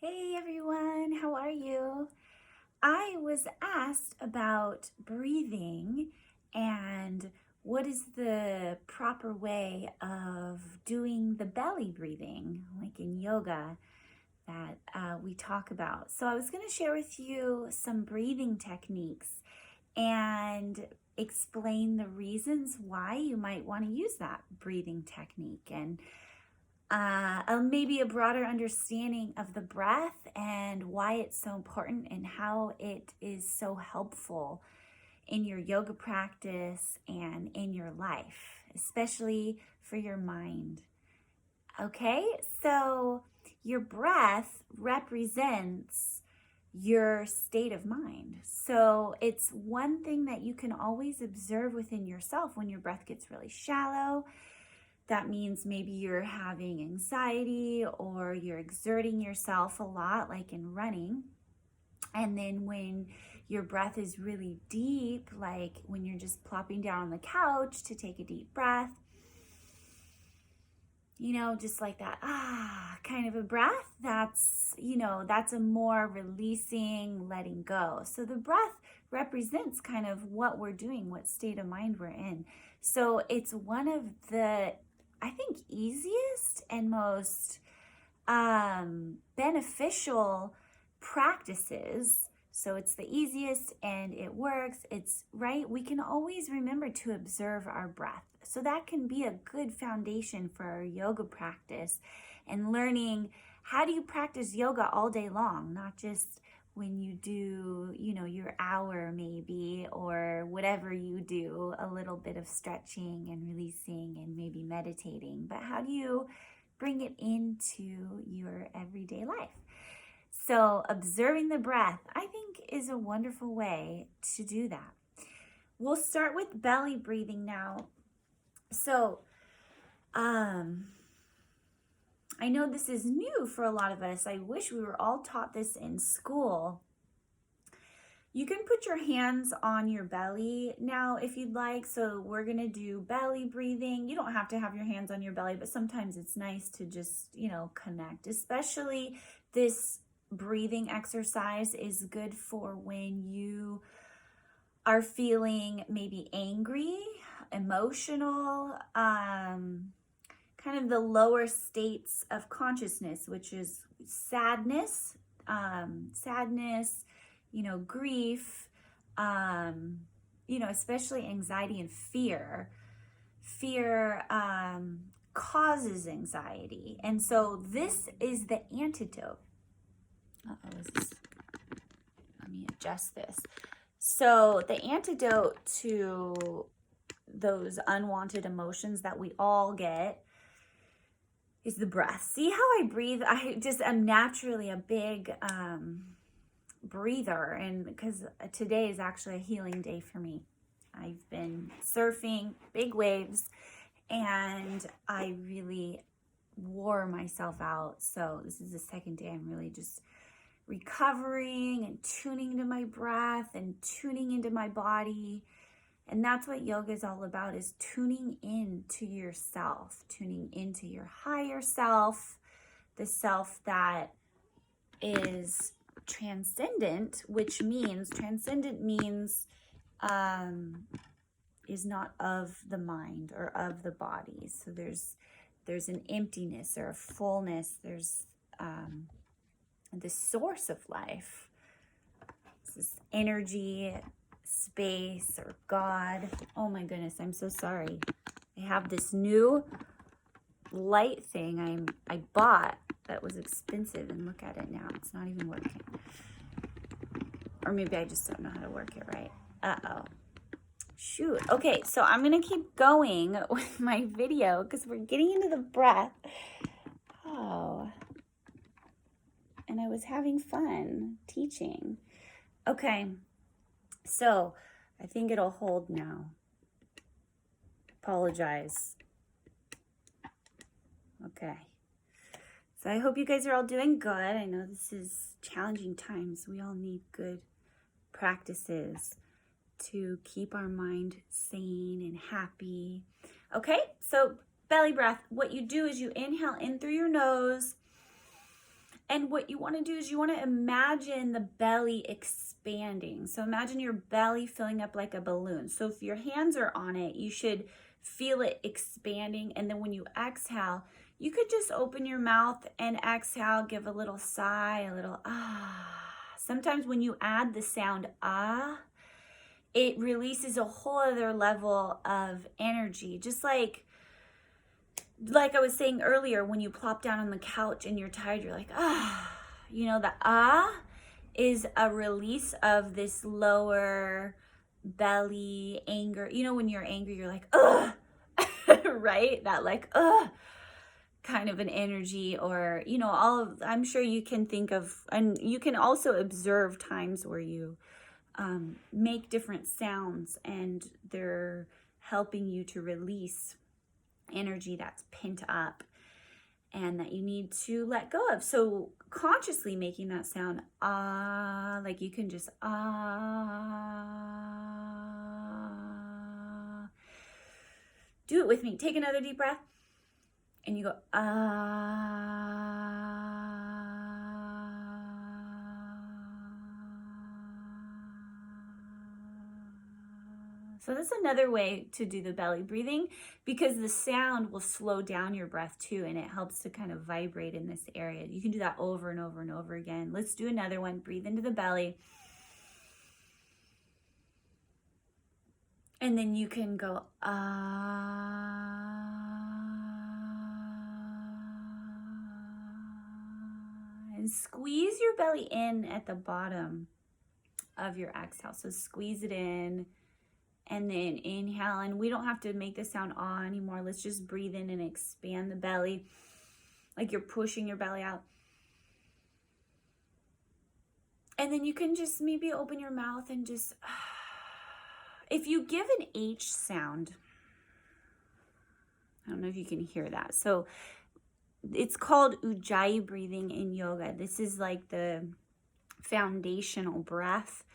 Hey everyone, how are you? I was asked about breathing and what is the proper way of doing the belly breathing, like in yoga, that we talk about. So I was going to share with you some breathing techniques and explain the reasons why you might want to use that breathing technique and maybe a broader understanding of the breath and why it's so important and how it is so helpful in your yoga practice and in your life, especially for your mind. Okay, so your breath represents your state of mind. So it's one thing that you can always observe within yourself when your breath gets really shallow. That means maybe you're having anxiety or you're exerting yourself a lot, like in running. And then when your breath is really deep, like when you're just plopping down on the couch to take a deep breath, just like that, kind of a breath, that's a more releasing, letting go. So the breath represents kind of what we're doing, what state of mind we're in. So it's one of the, I think, easiest and most beneficial practices. So it's the easiest and it works. It's right. We can always remember to observe our breath. So that can be a good foundation for our yoga practice and learning how do you practice yoga all day long, not just when you do, your hour maybe, or whatever you do, a little bit of stretching and releasing and maybe meditating, but how do you bring it into your everyday life? So observing the breath, I think, is a wonderful way to do that. We'll start with belly breathing now. So, I know this is new for a lot of us. I wish we were all taught this in school. You can put your hands on your belly now if you'd like. So we're going to do belly breathing. You don't have to have your hands on your belly, but sometimes it's nice to just, connect. Especially this breathing exercise is good for when you are feeling maybe angry, emotional, kind of the lower states of consciousness, which is sadness, grief, especially anxiety and fear. Fear causes anxiety. And so this is the antidote. Let me adjust this. So the antidote to those unwanted emotions that we all get is the breath. See how I breathe? I just am naturally a big breather, and because today is actually a healing day for me. I've been surfing big waves and I really wore myself out. So this is the second day I'm really just recovering and tuning into my breath and tuning into my body. And that's what yoga is all about, is tuning into yourself, tuning into your higher self, the self that is transcendent, which means is not of the mind or of the body. So there's an emptiness or a fullness. There's the source of life. This is energy, space, or God. Oh my goodness, I'm so sorry. I have this new light thing I bought that was expensive, and look at it now. It's not even working. Or maybe I just don't know how to work it right. Uh-oh. Shoot. Okay, so I'm going to keep going with my video because we're getting into the breath. Oh. And I was having fun teaching. Okay. So I think it'll hold now. Apologize. Okay. So I hope you guys are all doing good. I know this is challenging times. We all need good practices to keep our mind sane and happy. Okay, so belly breath. What you do is you inhale in through your nose And what you want to do is you want to imagine the belly expanding. So imagine your belly filling up like a balloon. So if your hands are on it, you should feel it expanding. And then when you exhale, you could just open your mouth and exhale, give a little sigh, a little ah. Sometimes when you add the sound ah, it releases a whole other level of energy. Just like I was saying earlier, when you plop down on the couch and you're tired, you're like, ah, you know, the ah is a release of this lower belly anger. You know, when you're angry, you're like, ugh, right? That like, ugh, kind of an energy, or, you know, I'm sure you can think of, and you can also observe times where you make different sounds and they're helping you to release energy that's pent up and that you need to let go of. So consciously making that sound ah, like you can just ah. Do it with me. Take another deep breath and you go ah. So that's another way to do the belly breathing, because the sound will slow down your breath too, and it helps to kind of vibrate in this area. You can do that over and over and over again. Let's do another one. Breathe into the belly. And then you can go ah. And squeeze your belly in at the bottom of your exhale. So squeeze it in. And then inhale, and we don't have to make the sound ah anymore. Let's just breathe in and expand the belly, like you're pushing your belly out. And then you can just maybe open your mouth and just, if you give an H sound, I don't know if you can hear that. So it's called Ujjayi breathing in yoga. This is like the foundational breath.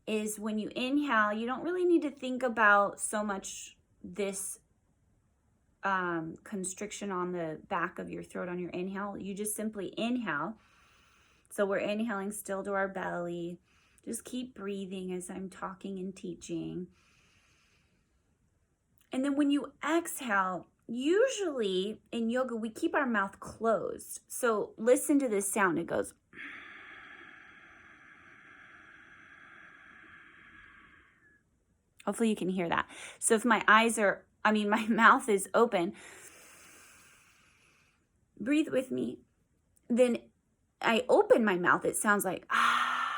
Is when you inhale, you don't really need to think about so much this constriction on the back of your throat on your inhale. You just simply inhale. So we're inhaling still to our belly. Just keep breathing as I'm talking and teaching. And then when you exhale, usually in yoga, we keep our mouth closed. So listen to this sound. It goes. Hopefully you can hear that. So if my mouth is open, breathe with me. Then I open my mouth, it sounds like ah.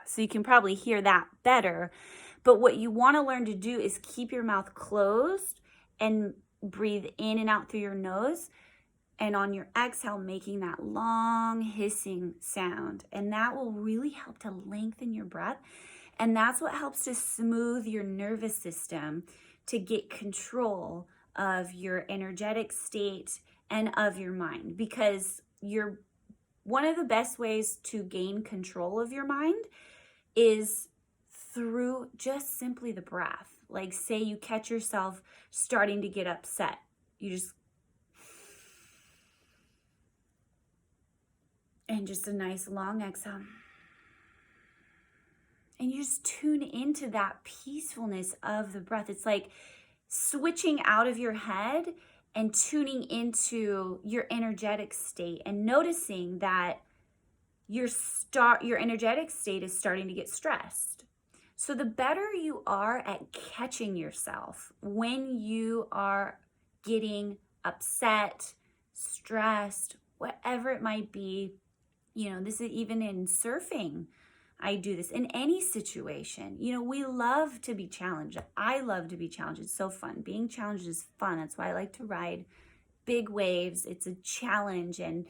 So you can probably hear that better. But what you want to learn to do is keep your mouth closed and breathe in and out through your nose. And on your exhale, making that long hissing sound. And that will really help to lengthen your breath. And that's what helps to smooth your nervous system to get control of your energetic state and of your mind. Because one of the best ways to gain control of your mind is through just simply the breath. Like say you catch yourself starting to get upset. You just and just a nice long exhale. And you just tune into that peacefulness of the breath. It's like switching out of your head and tuning into your energetic state and noticing that your energetic state is starting to get stressed. So the better you are at catching yourself when you are getting upset, stressed, whatever it might be. You know, this is even in surfing. I do this in any situation. You know, we love to be challenged. I love to be challenged. It's so fun. Being challenged is fun. That's why I like to ride big waves. It's a challenge and,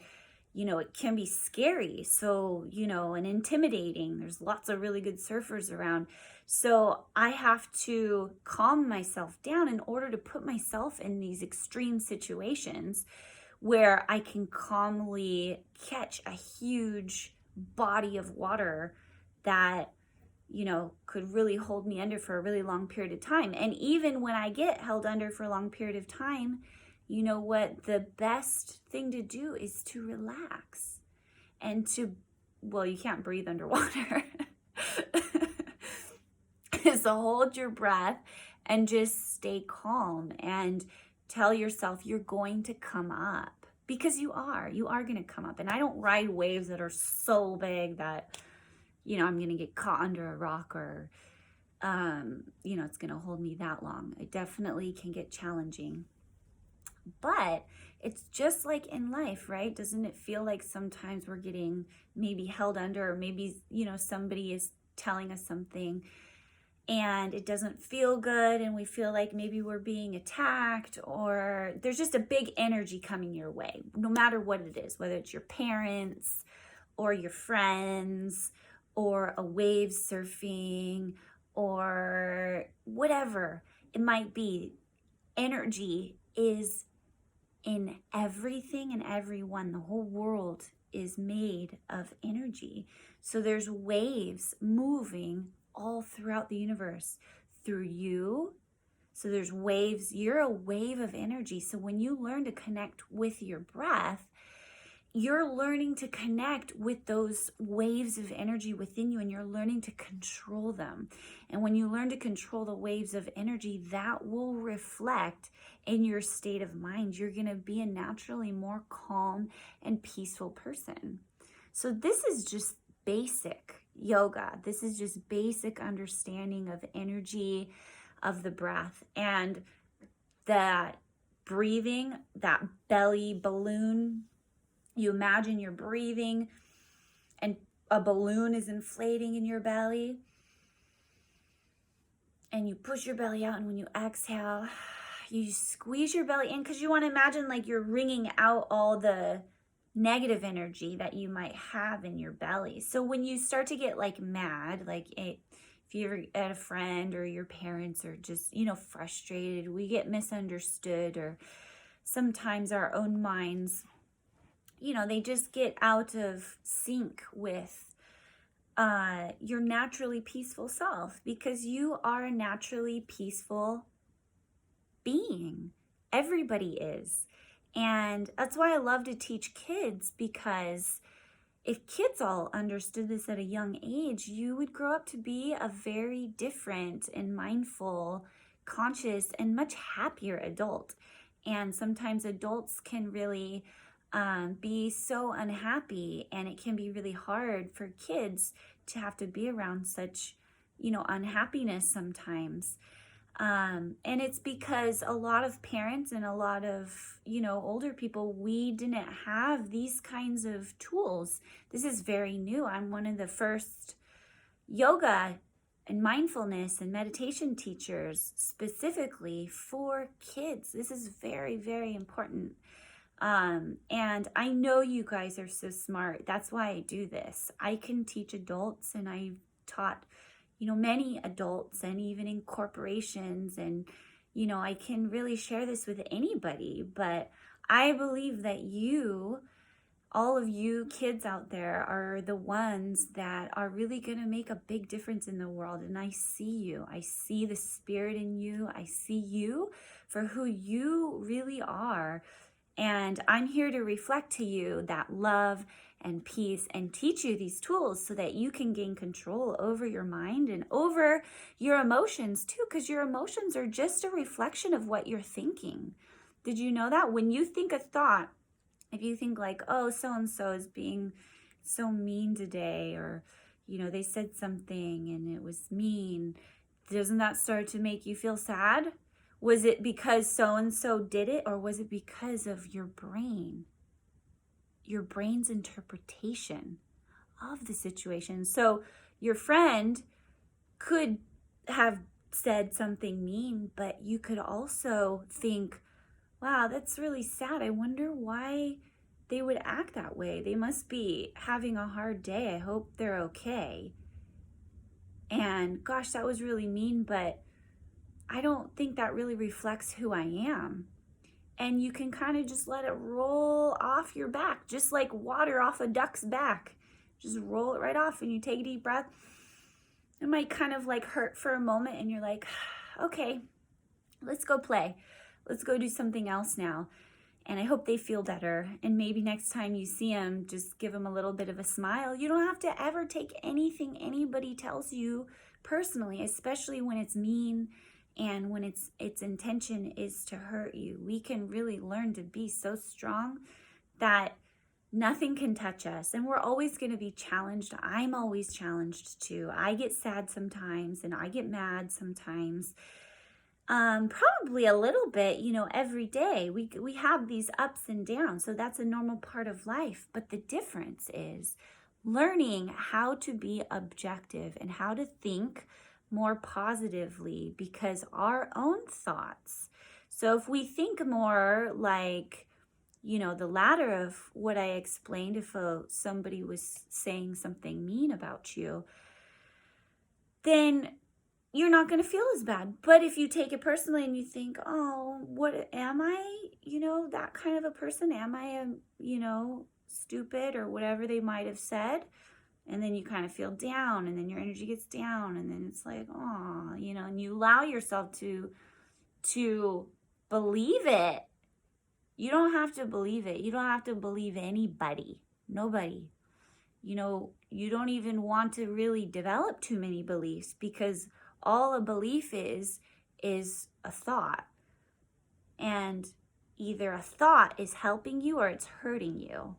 you know, it can be scary. So, you know, and intimidating. There's lots of really good surfers around. So I have to calm myself down in order to put myself in these extreme situations where I can calmly catch a huge body of water that could really hold me under for a really long period of time. And even when I get held under for a long period of time, you know what? The best thing to do is to relax and you can't breathe underwater. So hold your breath and just stay calm and tell yourself you're going to come up, because you are going to come up. And I don't ride waves that are so big that, I'm going to get caught under a rock or, it's going to hold me that long. It definitely can get challenging. But it's just like in life, right? Doesn't it feel like sometimes we're getting maybe held under, or maybe, somebody is telling us something and it doesn't feel good, and we feel like maybe we're being attacked, or there's just a big energy coming your way, no matter what it is, whether it's your parents or your friends or a wave surfing or whatever it might be. Energy is in everything and everyone. The whole world is made of energy. So there's waves moving all throughout the universe through you. So there's waves. You're a wave of energy. So when you learn to connect with your breath, you're learning to connect with those waves of energy within you, and you're learning to control them. And when you learn to control the waves of energy, that will reflect in your state of mind. You're going to be a naturally more calm and peaceful person. So this is just basic yoga. This is just basic understanding of energy, of the breath, and that breathing, that belly balloon. You imagine you're breathing and a balloon is inflating in your belly, and you push your belly out, and when you exhale, you squeeze your belly in, because you want to imagine like you're wringing out all the negative energy that you might have in your belly. So when you start to get like mad, if you're at a friend or your parents are just, frustrated, we get misunderstood, or sometimes our own minds, they just get out of sync with your naturally peaceful self, because you are a naturally peaceful being. Everybody is. And that's why I love to teach kids, because if kids all understood this at a young age, you would grow up to be a very different and mindful, conscious, and much happier adult. And sometimes adults can really be so unhappy, and it can be really hard for kids to have to be around such, unhappiness sometimes. And it's because a lot of parents and a lot of, older people, we didn't have these kinds of tools. This is very new. I'm one of the first yoga and mindfulness and meditation teachers specifically for kids. This is very, very important. And I know you guys are so smart. That's why I do this. I can teach adults, and I've taught, many adults, and even in corporations, and, I can really share this with anybody. But I believe that all of you kids out there, are the ones that are really going to make a big difference in the world. And I see you. I see the spirit in you. I see you for who you really are. And I'm here to reflect to you that love and peace, and teach you these tools so that you can gain control over your mind and over your emotions too, because your emotions are just a reflection of what you're thinking. Did you know that? When you think a thought, if you think like, oh, so-and-so is being so mean today, or, they said something and it was mean, doesn't that start to make you feel sad? Was it because so-and-so did it, or was it because of your brain? Your brain's interpretation of the situation. So your friend could have said something mean, but you could also think, wow, that's really sad. I wonder why they would act that way. They must be having a hard day. I hope they're okay. And gosh, that was really mean, but I don't think that really reflects who I am. And you can kind of just let it roll off your back, just like water off a duck's back. Just roll it right off, and you take a deep breath It might kind of like hurt for a moment and you're like, okay, let's go play. Let's go do something else now. And I hope they feel better. And maybe next time you see them, just give them a little bit of a smile. You don't have to ever take anything anybody tells you personally, especially when it's mean and when its intention is to hurt you. We can really learn to be so strong that nothing can touch us. And we're always going to be challenged. I'm always challenged too. I get sad sometimes and I get mad sometimes. Probably a little bit, every day. We have these ups and downs, so that's a normal part of life. But the difference is learning how to be objective and how to think more positively, because our own thoughts. So if we think more like, the latter of what I explained, if somebody was saying something mean about you, then you're not going to feel as bad. But if you take it personally and you think, oh, what am I, that kind of a person? Am I, stupid or whatever they might have said? And then you kind of feel down and then your energy gets down and then it's like, oh, and you allow yourself to believe it. You don't have to believe it. You don't have to believe anybody, nobody. You don't even want to really develop too many beliefs, because all a belief is a thought. And either a thought is helping you or it's hurting you.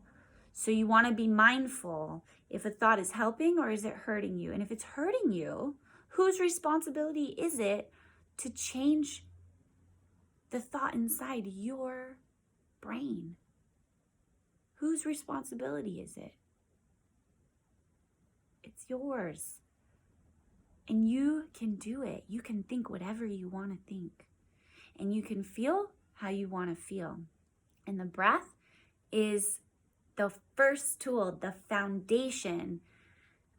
So you want to be mindful if a thought is helping or is it hurting you. And if it's hurting you, whose responsibility is it to change the thought inside your brain? Whose responsibility is it? It's yours. And you can do it. You can think whatever you want to think. And you can feel how you want to feel. And the breath is the first tool, the foundation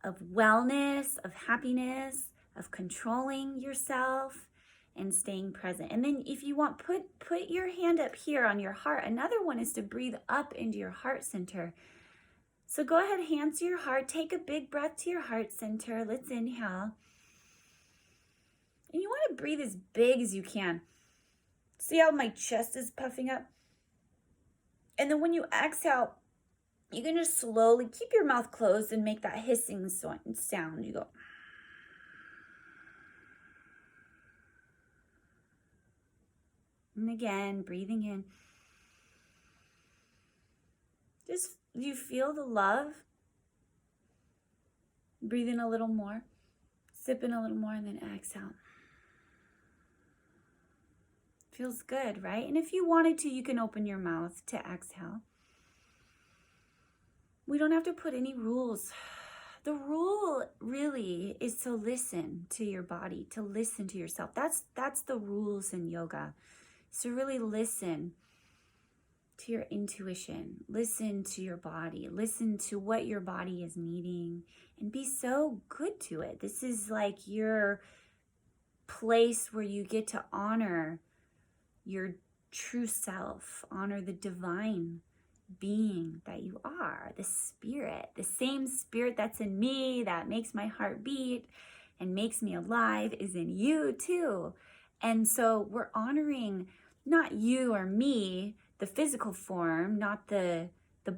of wellness, of happiness, of controlling yourself and staying present. And then if you want, put your hand up here on your heart. Another one is to breathe up into your heart center. So go ahead, hands to your heart. Take a big breath to your heart center. Let's inhale. And you want to breathe as big as you can. See how my chest is puffing up? And then when you exhale, you can just slowly keep your mouth closed and make that hissing sound. You go. And again, breathing in. Just, you feel the love? Breathe in a little more. Sip in a little more and then exhale. Feels good, right? And if you wanted to, you can open your mouth to exhale. We don't have to put any rules. The rule really is to listen to your body, to listen to yourself. That's the rules in yoga. So really listen to your intuition, listen to your body, listen to what your body is needing, and be so good to it. This is like your place where you get to honor your true self, honor the divine being that you are, the spirit, the same spirit that's in me, that makes my heart beat and makes me alive, is in you too. And so we're honoring not you or me, the physical form, not the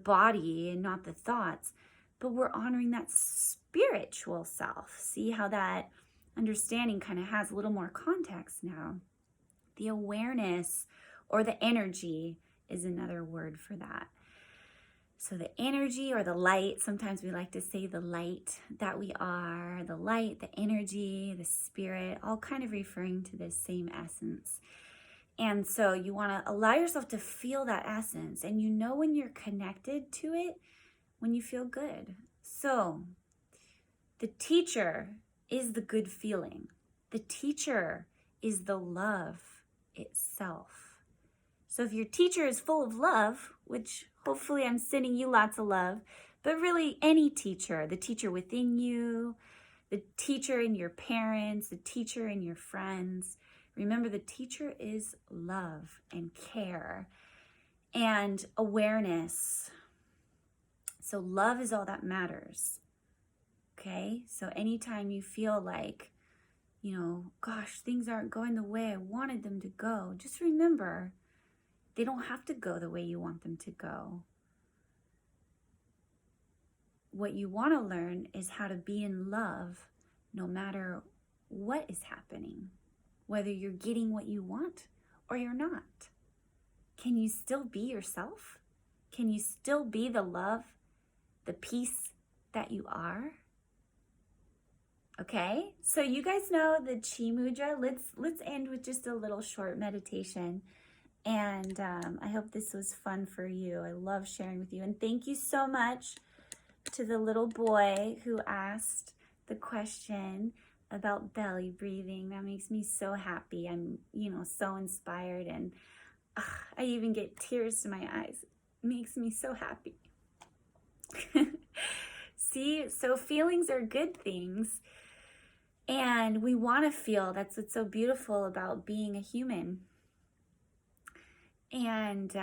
body and not the thoughts, but we're honoring that spiritual self. See how that understanding kind of has a little more context now. The awareness or the energy is another word for that. So the energy or the light, sometimes we like to say the light that we are, the light, the energy, the spirit, all kind of referring to this same essence. And so you want to allow yourself to feel that essence. And when you're connected to it, when you feel good. So the teacher is the good feeling. The teacher is the love itself. So if your teacher is full of love, which hopefully I'm sending you lots of love, but really any teacher, the teacher within you, the teacher in your parents, the teacher in your friends, remember the teacher is love and care and awareness. So love is all that matters. Okay, so anytime you feel like, gosh, things aren't going the way I wanted them to go, just remember they don't have to go the way you want them to go. What you want to learn is how to be in love no matter what is happening, whether you're getting what you want or you're not. Can you still be yourself? Can you still be the love, the peace that you are? Okay, so you guys know the Chi Mudra. Let's end with just a little short meditation. And I hope this was fun for you. I love sharing with you. And thank you so much to the little boy who asked the question about belly breathing. That makes me so happy. I'm, so inspired, and I even get tears to my eyes. It makes me so happy. See, so feelings are good things, and we want to feel. That's what's so beautiful about being a human. And